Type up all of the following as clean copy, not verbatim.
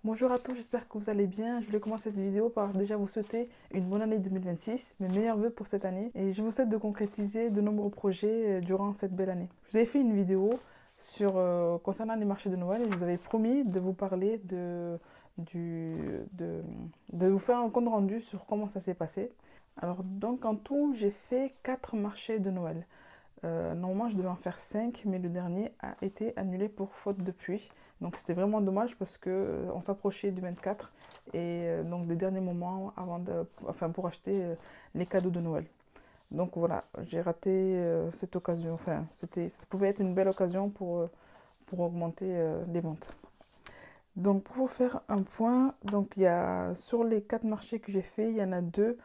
Bonjour à tous, j'espère que vous allez bien. Je voulais commencer cette vidéo par déjà vous souhaiter une bonne année 2026, mes meilleurs vœux pour cette année et je vous souhaite de concrétiser de nombreux projets durant cette belle année. Je vous avais fait une vidéo concernant les marchés de Noël et je vous avais promis de vous parler du, de, de vous faire un compte rendu sur comment ça s'est passé. Alors donc en tout, j'ai fait 4 marchés de Noël. Normalement, je devais en faire 5, mais le dernier a été annulé pour faute de pluie. Donc c'était vraiment dommage parce que on s'approchait du 24 et donc des derniers moments pour acheter les cadeaux de Noël. Donc voilà, j'ai raté cette occasion. Ça pouvait être une belle occasion pour augmenter les ventes. Donc pour vous faire un point, donc il y a sur les 4 marchés que j'ai fait, il y en a deux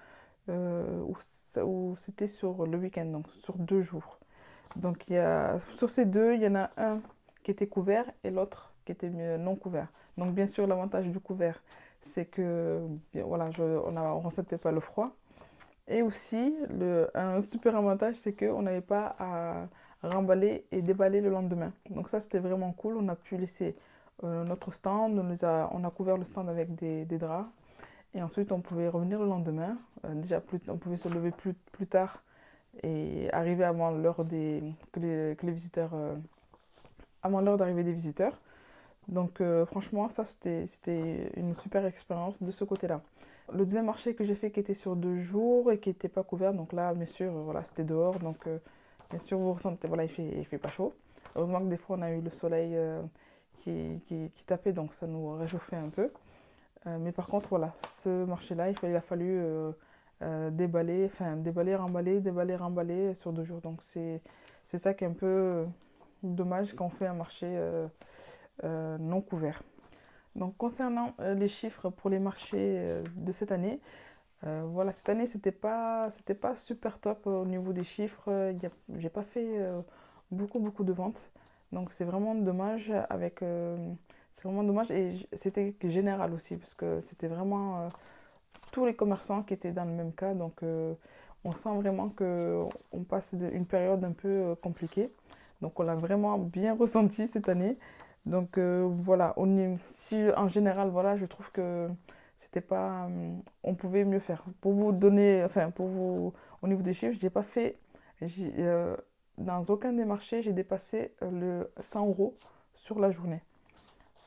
où c'était sur le week-end, donc sur 2 jours. Donc sur ces deux, il y en a un qui était couvert et l'autre qui était non couvert. Donc bien sûr, l'avantage du couvert, c'est que bien, voilà, on ne ressentait pas le froid. Et aussi, un super avantage, c'est qu'on n'avait pas à remballer et déballer le lendemain. Donc ça, c'était vraiment cool. On a pu laisser notre stand, on a couvert le stand avec des draps. Et ensuite, on pouvait revenir le lendemain. On pouvait se lever plus tard et arriver avant l'heure que les visiteurs, avant l'heure d'arrivée des visiteurs. Donc franchement, ça c'était une super expérience de ce côté-là. Le deuxième marché que j'ai fait qui était sur 2 jours et qui n'était pas couvert, donc là bien sûr voilà c'était dehors, donc bien sûr vous ressentez voilà il fait pas chaud. Heureusement que des fois on a eu le soleil qui tapait donc ça nous réchauffait un peu. Mais par contre voilà ce marché-là il a fallu déballer, remballer sur 2 jours. Donc c'est ça qui est un peu dommage quand on fait un marché non couvert. Donc concernant les chiffres pour les marchés de cette année, voilà, cette année c'était pas super top au niveau des chiffres. J'ai pas fait beaucoup de ventes. Donc c'est vraiment dommage et c'était général aussi parce que c'était vraiment tous les commerçants qui étaient dans le même cas. Donc, on sent vraiment qu'on passe une période un peu compliquée. Donc, on l'a vraiment bien ressenti cette année. Donc, voilà. Si en général, voilà, je trouve que c'était pas. On pouvait mieux faire. Pour vous donner. Enfin, au niveau des chiffres, j'ai pas fait. j'ai, euh, Dans aucun des marchés, j'ai dépassé le 100 euros sur la journée.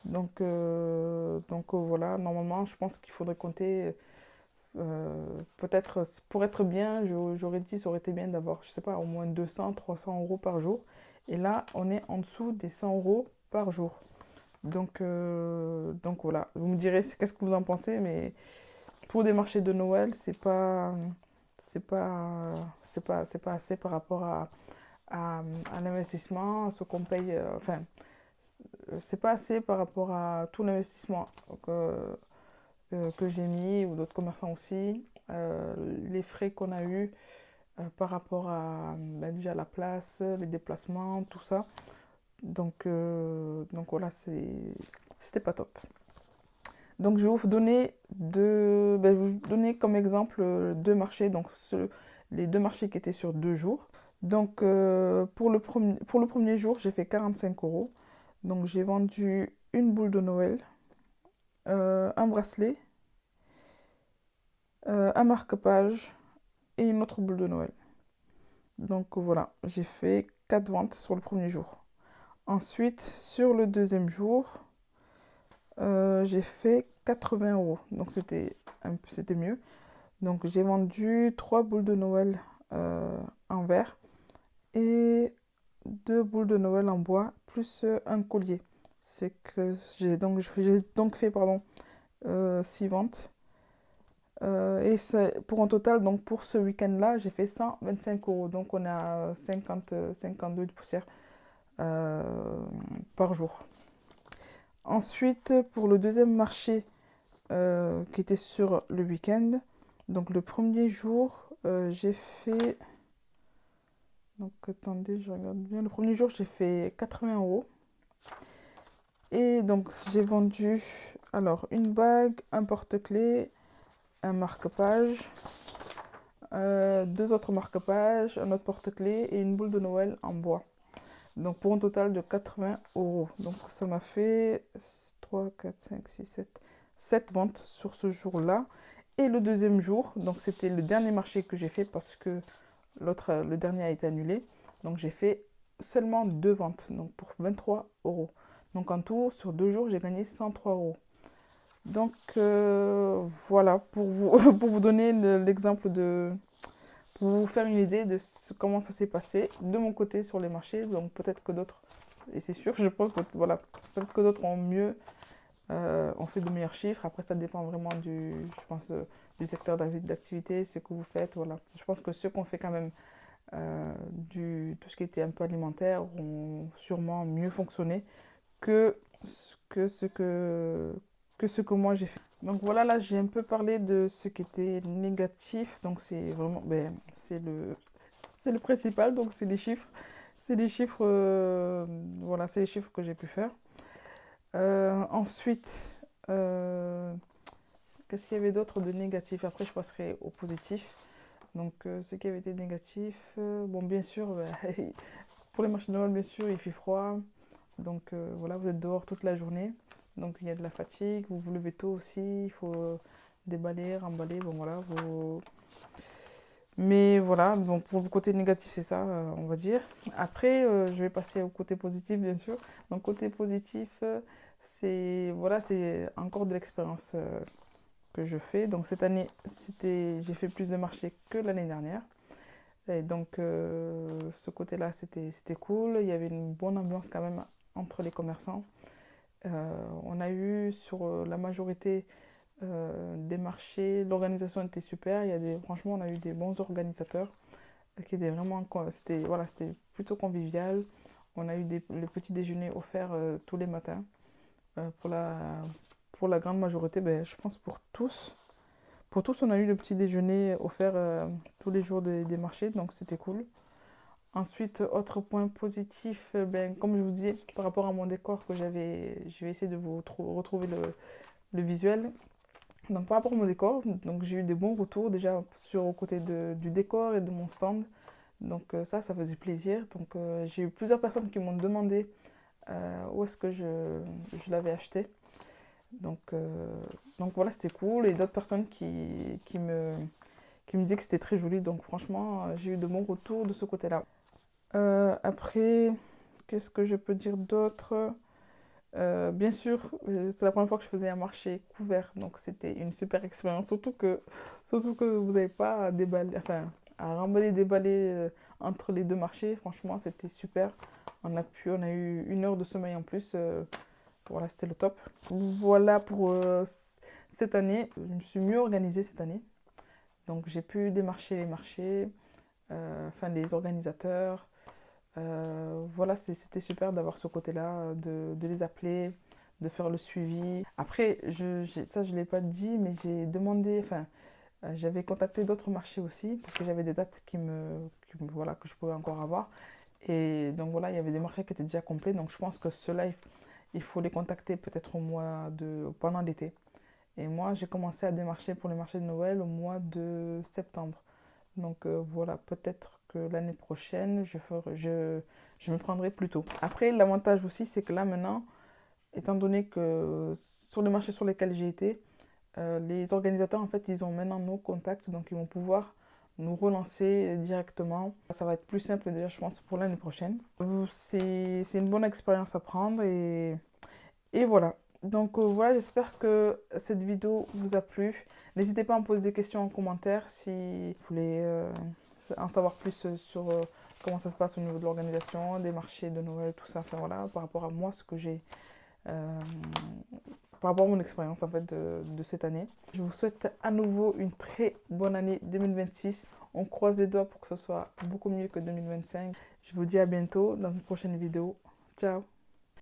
Donc voilà, normalement, je pense qu'il faudrait compter peut-être pour être bien, j'aurais dit, ça aurait été bien d'avoir, je sais pas, au moins 200, 300 euros par jour. Et là, on est en dessous des 100 euros par jour. Donc voilà, vous me direz qu'est-ce que vous en pensez, mais pour des marchés de Noël, c'est pas assez par rapport à l'investissement, à ce qu'on paye. C'est pas assez par rapport à tout l'investissement que j'ai mis, ou d'autres commerçants aussi, les frais qu'on a eus par rapport à ben, déjà la place, les déplacements, tout ça. Donc voilà, c'était pas top. Donc je vais vous donner comme exemple deux marchés, les deux marchés qui étaient sur 2 jours. Donc pour le premier jour, j'ai fait 45 euros. Donc j'ai vendu une boule de Noël, un bracelet, un marque-page et une autre boule de Noël. Donc voilà, j'ai fait 4 ventes sur le premier jour. Ensuite, sur le deuxième jour, j'ai fait 80 euros. Donc c'était mieux. Donc j'ai vendu 3 boules de Noël en verre et 2 boules de Noël en bois, plus un collier. C'est que j'ai donc fait pardon, 6 ventes. Et pour un total, donc pour ce week-end-là, j'ai fait 125 euros. Donc on a 52 de poussière euh, par jour. Ensuite, pour le deuxième marché qui était sur le week-end, donc le premier jour, j'ai fait. Donc attendez, je regarde bien. Le premier jour, j'ai fait 80 euros. Et donc j'ai vendu alors une bague, un porte-clés, un marque-page, 2 autres marque-pages, un autre porte-clés et une boule de Noël en bois. Donc pour un total de 80 euros. Donc ça m'a fait 3, 4, 5, 6, 7. 7 ventes sur ce jour-là. Et le deuxième jour, donc c'était le dernier marché que j'ai fait parce que le dernier a été annulé. Donc j'ai fait seulement 2 ventes, donc pour 23 euros. Donc en tout, sur 2 jours, j'ai gagné 103 euros. Donc voilà, pour vous donner l'exemple de... Pour vous faire une idée de comment ça s'est passé de mon côté sur les marchés. Donc peut-être que d'autres, et c'est sûr, je pense que voilà, peut-être que d'autres ont mieux, ont fait de meilleurs chiffres. Après, ça dépend vraiment je pense, du secteur d'activité, ce que vous faites. Voilà. Je pense que ceux qui ont fait quand même tout ce qui était un peu alimentaire ont sûrement mieux fonctionné que, que ce que, que ce que moi j'ai fait. Donc voilà, là j'ai un peu parlé de ce qui était négatif. Donc c'est vraiment, ben, c'est le principal, donc c'est les chiffres. C'est les chiffres, voilà, c'est les chiffres que j'ai pu faire. Ensuite, qu'est-ce qu'il y avait d'autre de négatif? Après, je passerai au positif. Donc, ce qui avait été négatif, bon, bien sûr, pour les marchés de Noël, bien sûr, il fait froid. Donc, voilà, vous êtes dehors toute la journée. Donc, il y a de la fatigue. Vous vous levez tôt aussi. Il faut déballer, remballer. Bon, voilà. Mais voilà, donc pour le côté négatif, c'est ça, on va dire. Après, je vais passer au côté positif, bien sûr. Donc, côté positif, c'est voilà, c'est encore de l'expérience que je fais. Donc cette année, j'ai fait plus de marchés que l'année dernière. Et donc ce côté-là, c'était cool. Il y avait une bonne ambiance quand même entre les commerçants. On a eu sur la majorité des marchés, l'organisation était super. Franchement, on a eu des bons organisateurs qui étaient vraiment, voilà, c'était plutôt convivial. On a eu le petit déjeuner offert tous les matins pour pour la grande majorité, ben, je pense pour tous. Pour tous, on a eu le petit déjeuner offert tous les jours des marchés, donc c'était cool. Ensuite, autre point positif, ben, comme je vous disais, par rapport à mon décor que je vais essayer de vous retrouver le visuel. Donc par rapport à mon décor, donc j'ai eu des bons retours déjà au côté du décor et de mon stand. Donc ça faisait plaisir. Donc j'ai eu plusieurs personnes qui m'ont demandé où est-ce que je l'avais acheté. Donc, donc voilà, c'était cool. Et d'autres personnes qui me disaient que c'était très joli. Donc franchement, j'ai eu de bons retours de ce côté-là. Après, qu'est-ce que je peux dire d'autre? Bien sûr, c'est la première fois que je faisais un marché couvert. Donc c'était une super expérience. Surtout que vous n'avez pas à déballer, enfin, à remballer, déballer entre les deux marchés. Franchement, c'était super. On a eu 1 heure de sommeil en plus. Voilà, c'était le top. Voilà pour cette année. Je me suis mieux organisée cette année. Donc j'ai pu démarcher les marchés, enfin les organisateurs. Voilà, c'était super d'avoir ce côté-là, de les appeler, de faire le suivi. Après, ça je ne l'ai pas dit, mais j'ai demandé, enfin, j'avais contacté d'autres marchés aussi, parce que j'avais des dates voilà, que je pouvais encore avoir. Et donc voilà, il y avait des marchés qui étaient déjà complets. Donc je pense que ceux-là, il faut les contacter peut-être pendant l'été. Et moi, j'ai commencé à démarcher pour les marchés de Noël au mois de septembre. Donc voilà, peut-être que l'année prochaine, je me prendrai plus tôt. Après, l'avantage aussi, c'est que là maintenant, étant donné que sur les marchés sur lesquels j'ai été, les organisateurs, en fait, ils ont maintenant nos contacts, donc ils vont pouvoir nous relancer directement. Ça va être plus simple déjà, je pense, pour l'année prochaine. C'est une bonne expérience à prendre et voilà. Donc voilà, j'espère que cette vidéo vous a plu. N'hésitez pas à me poser des questions en commentaire si vous voulez en savoir plus sur comment ça se passe au niveau de l'organisation, des marchés de Noël, tout ça. Enfin voilà, par rapport à moi, euh, par rapport à mon expérience en fait de cette année. Je vous souhaite à nouveau une très bonne année 2026. On croise les doigts pour que ce soit beaucoup mieux que 2025. Je vous dis à bientôt dans une prochaine vidéo. Ciao!